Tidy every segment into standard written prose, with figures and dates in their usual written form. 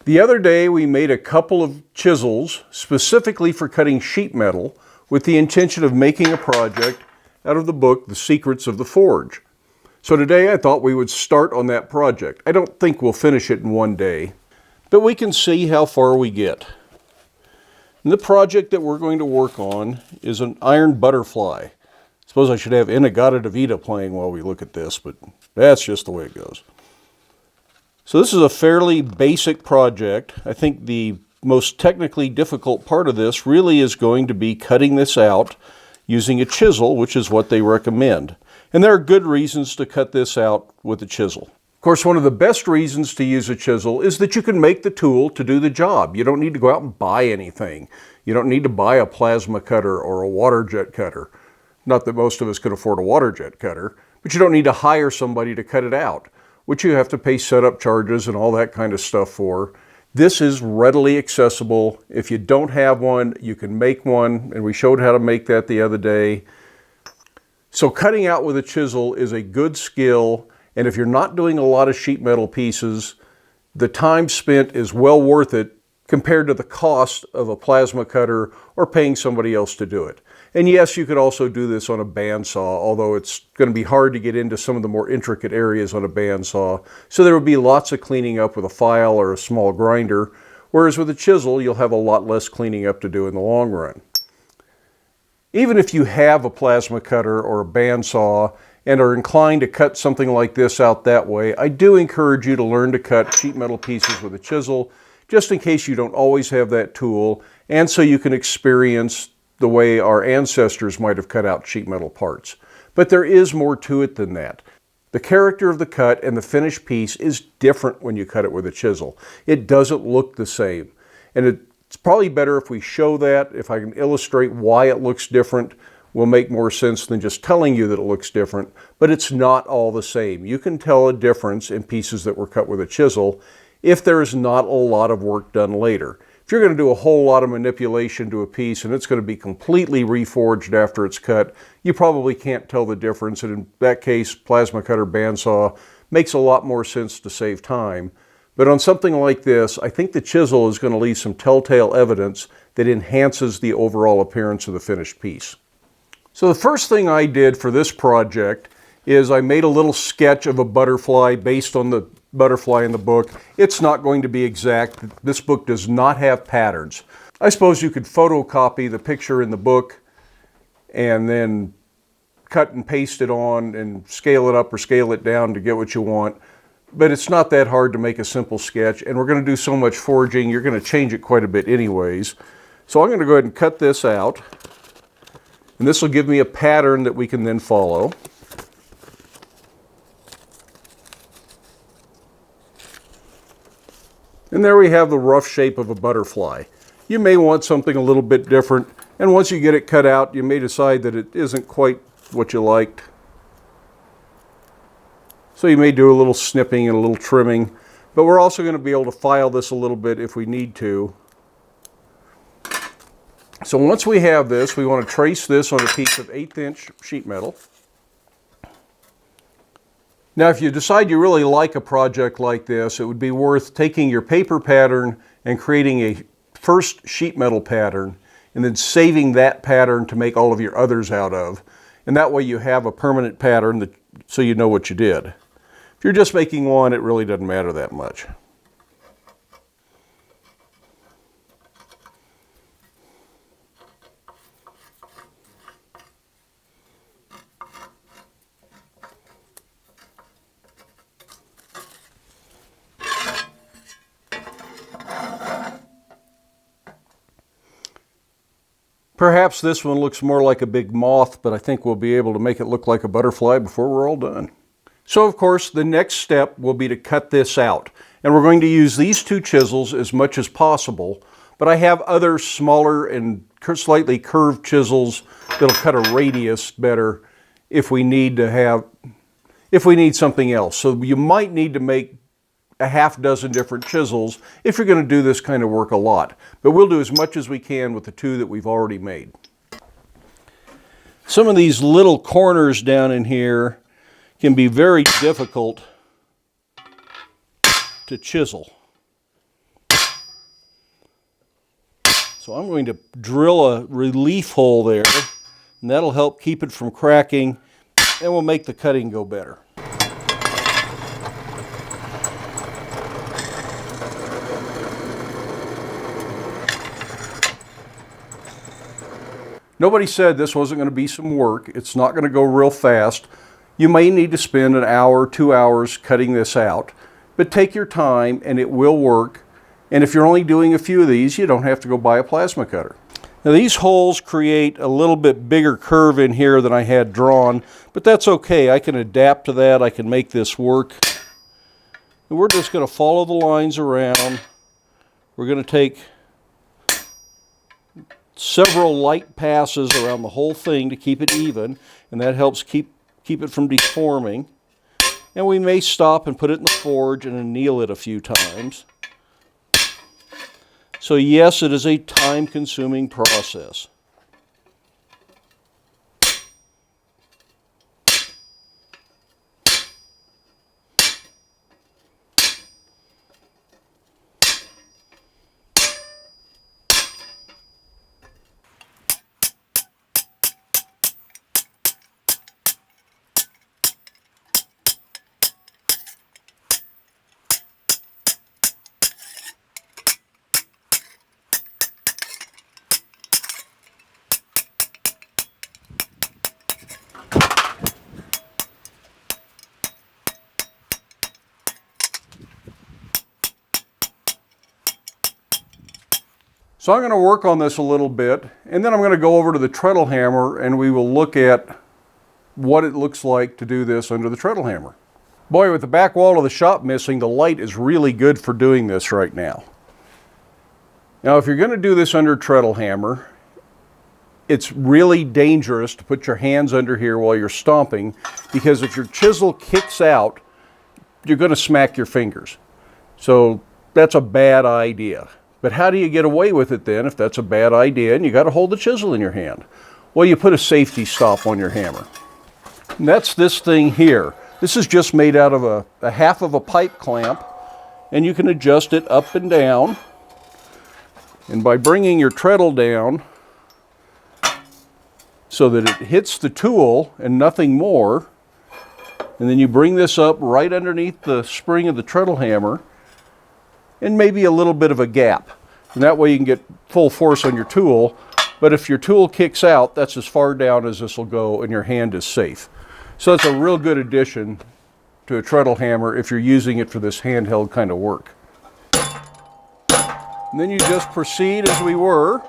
The other day we made a couple of chisels specifically for cutting sheet metal with the intention of making a project out of the book, The Secrets of the Forge. So today I thought we would start on that project. I don't think we'll finish it in one day, but we can see how far we get. And the project that we're going to work on is an iron butterfly. I suppose I should have In-A-Gadda-Da-Vida playing while we look at this, but that's just the way it goes. So this is a fairly basic project. I think the most technically difficult part of this really is going to be cutting this out using a chisel, which is what they recommend. And there are good reasons to cut this out with a chisel. Of course, one of the best reasons to use a chisel is that you can make the tool to do the job. You don't need to go out and buy anything. You don't need to buy a plasma cutter or a water jet cutter. Not that most of us could afford a water jet cutter, but you don't need to hire somebody to cut it out, which you have to pay setup charges and all that kind of stuff for. This is readily accessible. If you don't have one, you can make one, and we showed how to make that the other day. So cutting out with a chisel is a good skill, and if you're not doing a lot of sheet metal pieces, the time spent is well worth it compared to the cost of a plasma cutter or paying somebody else to do it. And yes, you could also do this on a bandsaw, although it's going to be hard to get into some of the more intricate areas on a bandsaw. So there would be lots of cleaning up with a file or a small grinder, whereas with a chisel, you'll have a lot less cleaning up to do in the long run. Even if you have a plasma cutter or a bandsaw and are inclined to cut something like this out that way, I do encourage you to learn to cut sheet metal pieces with a chisel, just in case you don't always have that tool, and so you can experience the way our ancestors might have cut out sheet metal parts. But there is more to it than that. The character of the cut and the finished piece is different when you cut it with a chisel. It doesn't look the same. And it's probably better if we show that. If I can illustrate why it looks different, will make more sense than just telling you that it looks different. But it's not all the same. You can tell a difference in pieces that were cut with a chisel if there is not a lot of work done later. If you're going to do a whole lot of manipulation to a piece and it's going to be completely reforged after it's cut, you probably can't tell the difference. And in that case, plasma cutter bandsaw makes a lot more sense to save time. But on something like this, I think the chisel is going to leave some telltale evidence that enhances the overall appearance of the finished piece. So the first thing I did for this project is I made a little sketch of a butterfly based on the butterfly in the book. It's not going to be exact. This book does not have patterns. I suppose you could photocopy the picture in the book and then cut and paste it on and scale it up or scale it down to get what you want. But it's not that hard to make a simple sketch, and we're going to do so much forging, you're going to change it quite a bit anyways. So I'm going to go ahead and cut this out, and this will give me a pattern that we can then follow. And there we have the rough shape of a butterfly. You may want something a little bit different, and once you get it cut out, you may decide that it isn't quite what you liked. So you may do a little snipping and a little trimming, but we're also going to be able to file this a little bit if we need to. So once we have this, we want to trace this on a piece of 1/8" sheet metal. Now, if you decide you really like a project like this, it would be worth taking your paper pattern and creating a first sheet metal pattern and then saving that pattern to make all of your others out of. And that way you have a permanent pattern so you know what you did. If you're just making one, it really doesn't matter that much. Perhaps this one looks more like a big moth, but I think we'll be able to make it look like a butterfly before we're all done. So of course, the next step will be to cut this out. And we're going to use these two chisels as much as possible, but I have other smaller and slightly curved chisels that'll cut a radius better if we need something else. So you might need to make a half dozen different chisels if you're going to do this kind of work a lot. But we'll do as much as we can with the two that we've already made. Some of these little corners down in here can be very difficult to chisel. So I'm going to drill a relief hole there, and that'll help keep it from cracking, and will make the cutting go better. Nobody said this wasn't going to be some work. It's not going to go real fast. You may need to spend an hour, 2 hours cutting this out, but take your time and it will work. And if you're only doing a few of these, you don't have to go buy a plasma cutter. Now these holes create a little bit bigger curve in here than I had drawn, but that's okay. I can adapt to that. I can make this work. And we're just going to follow the lines around. We're going to take several light passes around the whole thing to keep it even, and that helps keep it from deforming. And we may stop and put it in the forge and anneal it a few times. So yes, it is a time-consuming process. So I'm going to work on this a little bit, and then I'm going to go over to the treadle hammer and we will look at what it looks like to do this under the treadle hammer. Boy, with the back wall of the shop missing, the light is really good for doing this right now. Now, if you're going to do this under treadle hammer, it's really dangerous to put your hands under here while you're stomping, because if your chisel kicks out, you're going to smack your fingers. So that's a bad idea. But how do you get away with it then if that's a bad idea and you got to hold the chisel in your hand? Well, you put a safety stop on your hammer. And that's this thing here. This is just made out of a half of a pipe clamp, and you can adjust it up and down. And by bringing your treadle down so that it hits the tool and nothing more, and then you bring this up right underneath the spring of the treadle hammer, and maybe a little bit of a gap. And that way you can get full force on your tool. But if your tool kicks out, that's as far down as this will go and your hand is safe. So that's a real good addition to a treadle hammer if you're using it for this handheld kind of work. And then you just proceed as we were,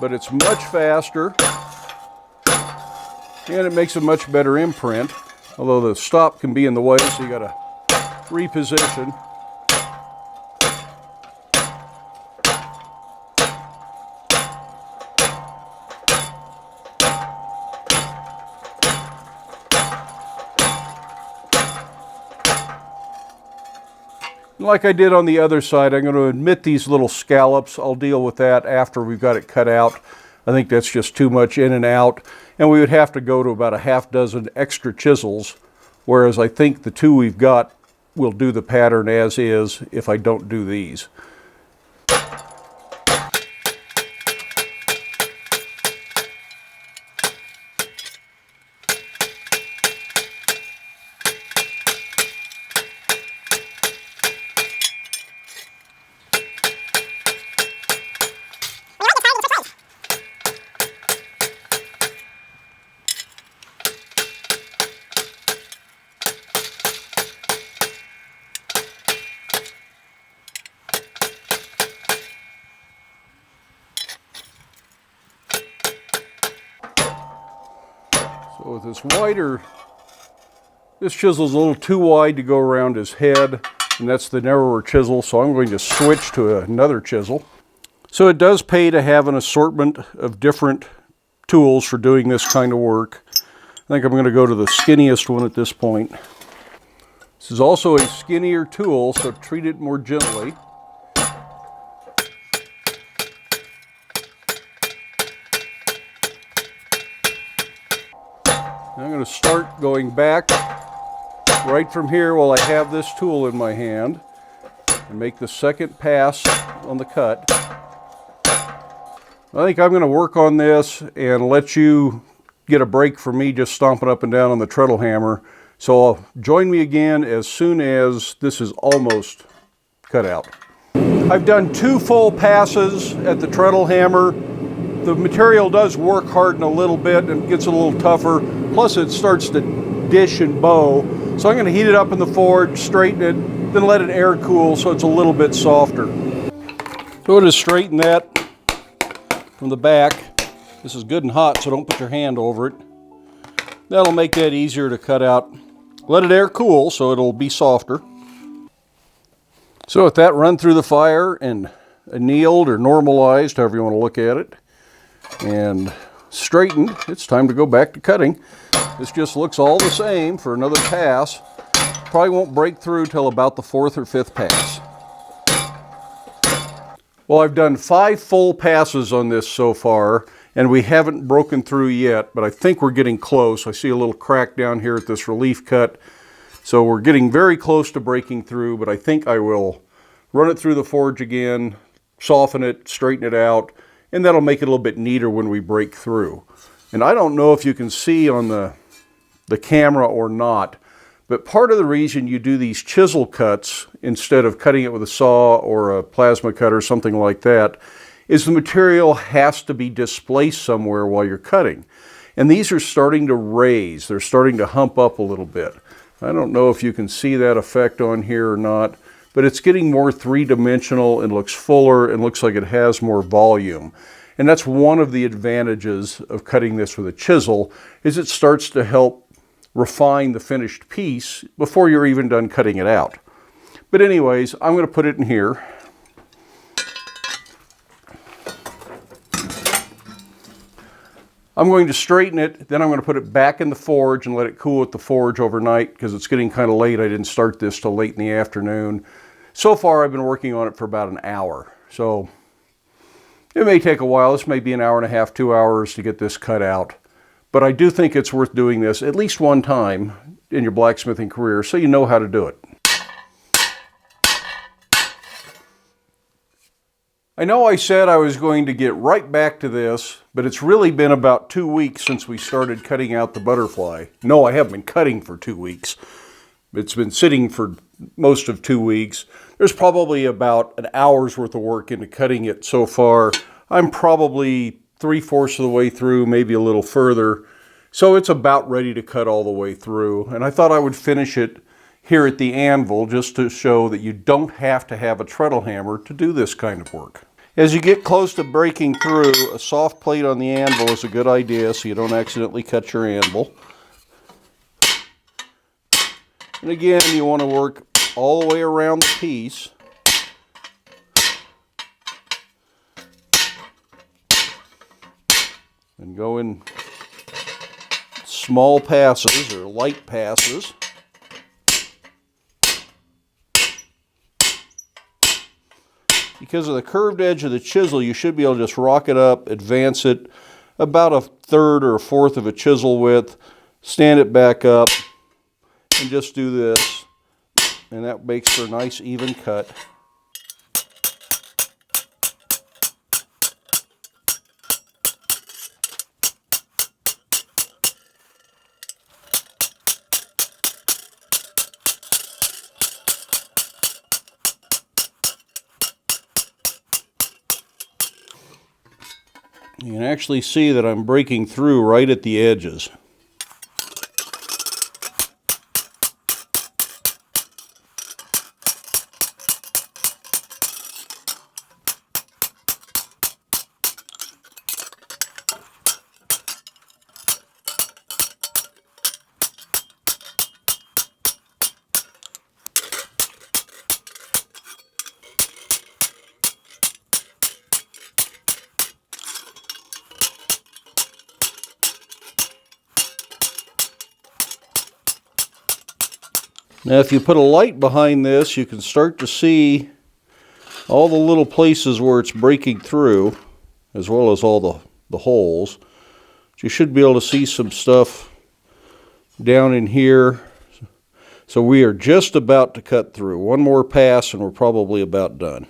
but it's much faster and it makes a much better imprint, although the stop can be in the way, so you got to reposition. Like I did on the other side, I'm going to omit these little scallops. I'll deal with that after we've got it cut out. I think that's just too much in and out. And we would have to go to about a half dozen extra chisels, whereas I think the two we've got will do the pattern as is if I don't do these. So with this wider, this chisel's a little too wide to go around his head, and that's the narrower chisel, so I'm going to switch to another chisel. So it does pay to have an assortment of different tools for doing this kind of work. I think I'm going to go to the skinniest one at this point. This is also a skinnier tool, so treat it more gently. I'm going to start going back right from here while I have this tool in my hand and make the second pass on the cut. I think I'm going to work on this and let you get a break from me just stomping up and down on the treadle hammer. So join me again as soon as this is almost cut out. I've done 2 full passes at the treadle hammer. The material does work harden a little bit and gets a little tougher. Plus it starts to dish and bow. So I'm going to heat it up in the forge, straighten it, then let it air cool so it's a little bit softer. So we'll just straighten that from the back. This is good and hot, so don't put your hand over it. That'll make that easier to cut out. Let it air cool so it'll be softer. So with that run through the fire and annealed or normalized, however you want to look at it, and straightened, it's time to go back to cutting. This just looks all the same for another pass. Probably won't break through till about the 4th or 5th pass. Well, I've done 5 full passes on this so far, and we haven't broken through yet, but I think we're getting close. I see a little crack down here at this relief cut. So we're getting very close to breaking through, but I think I will run it through the forge again, soften it, straighten it out, and that'll make it a little bit neater when we break through. And I don't know if you can see on the camera or not, but part of the reason you do these chisel cuts instead of cutting it with a saw or a plasma cutter or something like that is the material has to be displaced somewhere while you're cutting. And these are starting to raise. They're starting to hump up a little bit. I don't know if you can see that effect on here or not, but it's getting more three-dimensional and looks fuller and looks like it has more volume. And that's one of the advantages of cutting this with a chisel, is it starts to help refine the finished piece before you're even done cutting it out. But anyways, I'm going to put it in here. I'm going to straighten it, then I'm going to put it back in the forge and let it cool at the forge overnight because it's getting kind of late. I didn't start this till late in the afternoon. So far I've been working on it for about an hour. So it may take a while. This may be an hour and a half, 2 hours to get this cut out. But I do think it's worth doing this at least one time in your blacksmithing career so you know how to do it. I know I said I was going to get right back to this, but it's really been about 2 weeks since we started cutting out the butterfly. No, I haven't been cutting for 2 weeks. It's been sitting for most of 2 weeks. There's probably about an hour's worth of work into cutting it so far. I'm probably 3/4 of the way through, maybe a little further. So it's about ready to cut all the way through. And I thought I would finish it here at the Anvil just to show that you don't have to have a treadle hammer to do this kind of work. As you get close to breaking through, a soft plate on the anvil is a good idea so you don't accidentally cut your anvil. And again, you want to work all the way around the piece. And go in small passes or light passes. Because of the curved edge of the chisel, you should be able to just rock it up, advance it about 1/3 or 1/4 of a chisel width, stand it back up, and just do this. And that makes for a nice even cut. You can actually see that I'm breaking through right at the edges. Now if you put a light behind this, you can start to see all the little places where it's breaking through, as well as all the holes. You should be able to see some stuff down in here. So we are just about to cut through. One more pass and we're probably about done.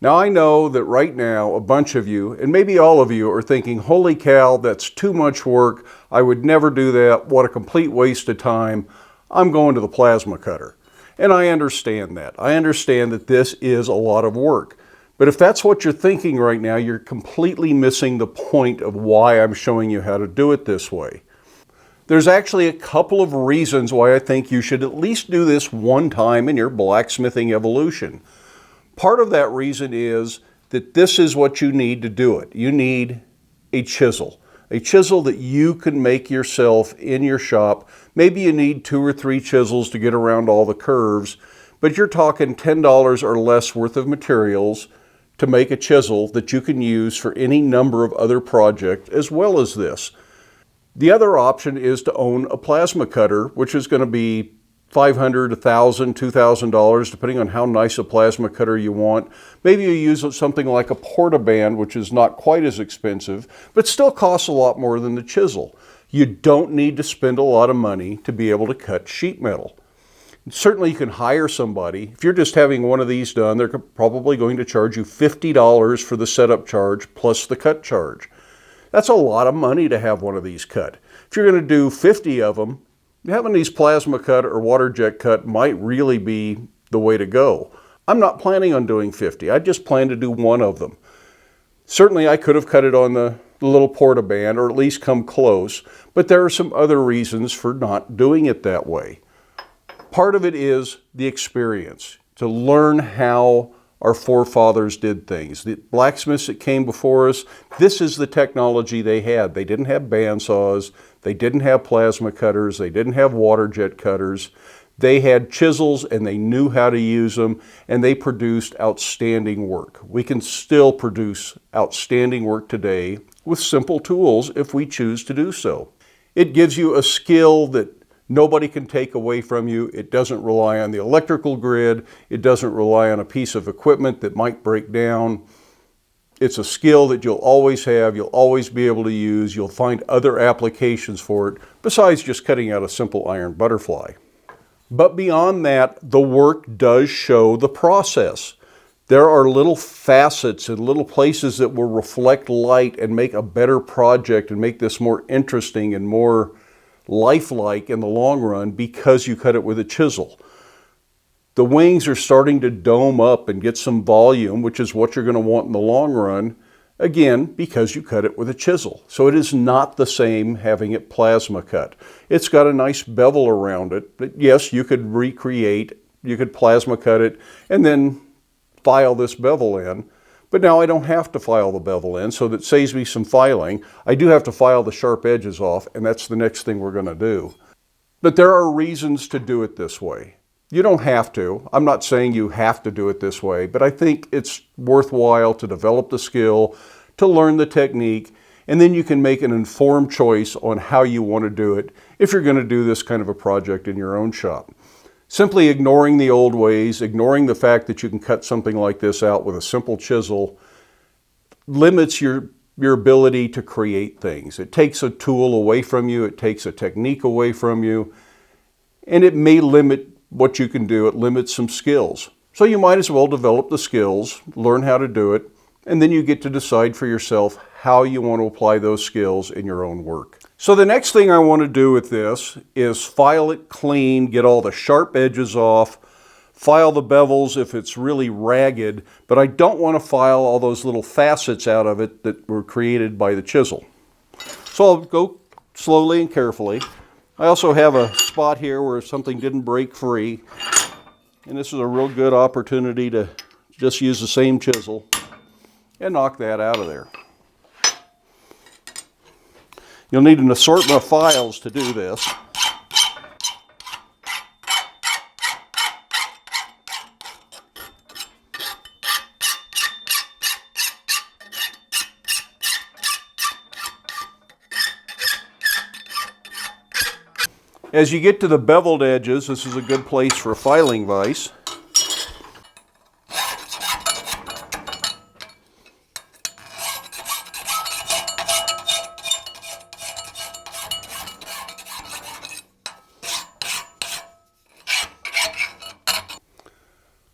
Now I know that right now a bunch of you, and maybe all of you, are thinking, holy cow, that's too much work. I would never do that. What a complete waste of time. I'm going to the plasma cutter. And I understand that. I understand that this is a lot of work. But if that's what you're thinking right now, you're completely missing the point of why I'm showing you how to do it this way. There's actually a couple of reasons why I think you should at least do this one time in your blacksmithing evolution. Part of that reason is that this is what you need to do it. You need a chisel that you can make yourself in your shop. Maybe you need 2 or 3 chisels to get around all the curves, but you're talking $10 or less worth of materials to make a chisel that you can use for any number of other projects as well as this. The other option is to own a plasma cutter, which is going to be $500, $1,000, $2,000, depending on how nice a plasma cutter you want. Maybe you use something like a portaband, which is not quite as expensive, but still costs a lot more than the chisel. You don't need to spend a lot of money to be able to cut sheet metal. Certainly you can hire somebody. If you're just having one of these done, they're probably going to charge you $50 for the setup charge plus the cut charge. That's a lot of money to have one of these cut. If you're going to do 50 of them, having these plasma cut or water jet cut might really be the way to go. I'm not planning on doing 50. I just plan to do one of them. Certainly I could have cut it on the little portaband or at least come close, but there are some other reasons for not doing it that way. Part of it is the experience, to learn how our forefathers did things. The blacksmiths that came before us, this is the technology they had. They didn't have bandsaws, they didn't have plasma cutters, they didn't have water jet cutters. They had chisels and they knew how to use them, and they produced outstanding work. We can still produce outstanding work today with simple tools if we choose to do so. It gives you a skill that nobody can take away from you. It doesn't rely on the electrical grid. It doesn't rely on a piece of equipment that might break down. It's a skill that you'll always have, you'll always be able to use. You'll find other applications for it besides just cutting out a simple iron butterfly. But beyond that, the work does show the process. There are little facets and little places that will reflect light and make a better project and make this more interesting and more lifelike in the long run because you cut it with a chisel. The wings are starting to dome up and get some volume, which is what you're going to want in the long run, again, because you cut it with a chisel. So it is not the same having it plasma cut. It's got a nice bevel around it. But yes, you could recreate, you could plasma cut it and then file this bevel in. But now I don't have to file the bevel in, so that saves me some filing. I do have to file the sharp edges off, and that's the next thing we're going to do. But there are reasons to do it this way. You don't have to. I'm not saying you have to do it this way, but I think it's worthwhile to develop the skill, to learn the technique, and then you can make an informed choice on how you want to do it if you're going to do this kind of a project in your own shop. Simply ignoring the old ways, ignoring the fact that you can cut something like this out with a simple chisel, limits your ability to create things. It takes a tool away from you, it takes a technique away from you, and it may limit what you can do. It limits some skills. So you might as well develop the skills, learn how to do it, and then you get to decide for yourself how you want to apply those skills in your own work. So the next thing I want to do with this is file it clean, get all the sharp edges off, file the bevels if it's really ragged, but I don't want to file all those little facets out of it that were created by the chisel. So I'll go slowly and carefully. I also have a spot here where something didn't break free, and this is a real good opportunity to just use the same chisel and knock that out of there. You'll need an assortment of files to do this. As you get to the beveled edges, this is a good place for a filing vise.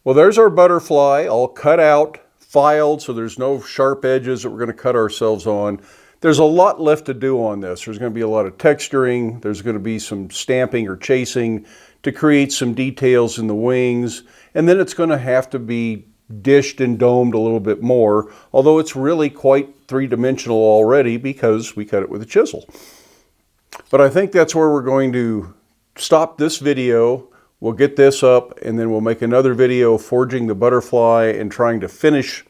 Well, there's our butterfly all cut out, filed, so there's no sharp edges that we're going to cut ourselves on. There's a lot left to do on this. There's going to be a lot of texturing. There's going to be some stamping or chasing to create some details in the wings. And then it's going to have to be dished and domed a little bit more, although it's really quite three-dimensional already because we cut it with a chisel. But I think that's where we're going to stop this video. We'll get this up, and then we'll make another video forging the butterfly and trying to finish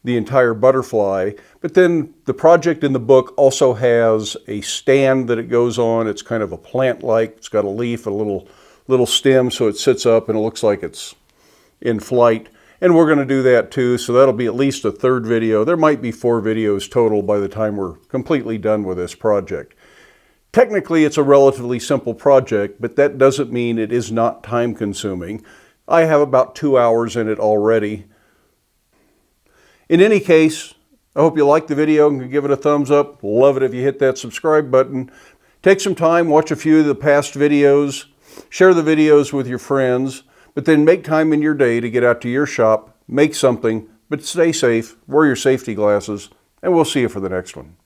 the entire butterfly. But then the project in the book also has a stand that it goes on. It's kind of a plant-like. It's got a leaf, a little stem, so it sits up and it looks like it's in flight. And we're going to do that too, so that'll be at least a third video. There might be 4 videos total by the time we're completely done with this project. Technically, it's a relatively simple project, but that doesn't mean it is not time-consuming. I have about 2 hours in it already. In any case, I hope you liked the video and can give it a thumbs up. Love it if you hit that subscribe button. Take some time, watch a few of the past videos, share the videos with your friends, but then make time in your day to get out to your shop, make something, but stay safe, wear your safety glasses, and we'll see you for the next one.